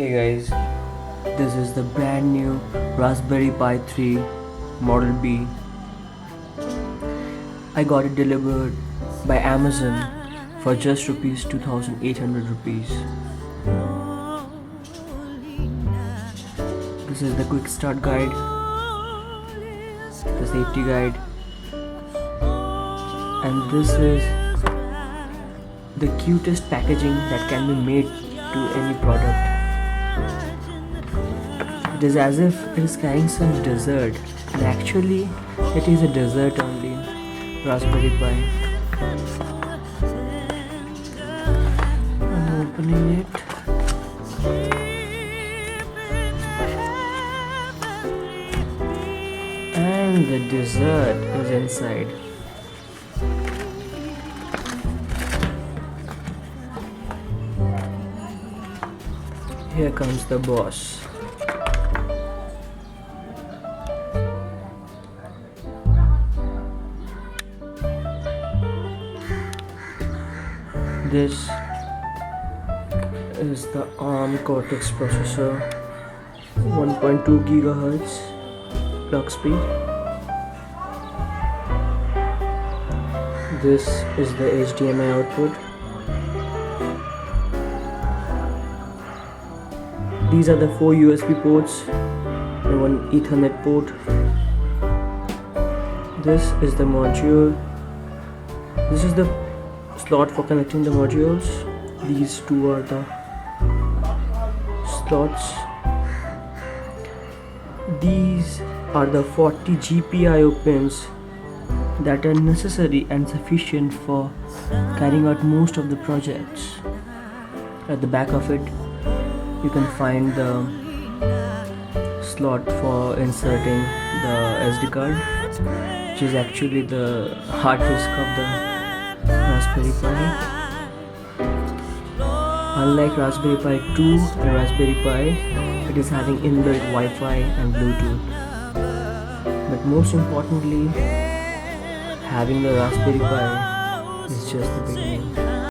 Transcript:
Hey guys, this is the brand new Raspberry Pi 3 Model B. I got it delivered by Amazon for just rupees 2800 rupees. This is the quick start guide, the safety guide, and this is the cutest packaging that can be made to any product. It is as if it is carrying some dessert, and actually it is a dessert only, Raspberry Pi. I'm opening it. And the dessert is inside. Here comes the boss. This is the ARM Cortex processor, 1.2 GHz clock speed. This is the HDMI output. These are the 4 USB ports and 1 Ethernet port. This is the module. This is the slot for connecting the modules. These two are the slots. These are the 40 GPIO pins that are necessary and sufficient for carrying out most of the projects. At the back of it, you can find the slot for inserting the SD card, which is actually the hard disk of the Raspberry Pi. Unlike Raspberry Pi 2 and Raspberry Pi, it is having inbuilt Wi-Fi and Bluetooth. But most importantly, having the Raspberry Pi is just the beginning.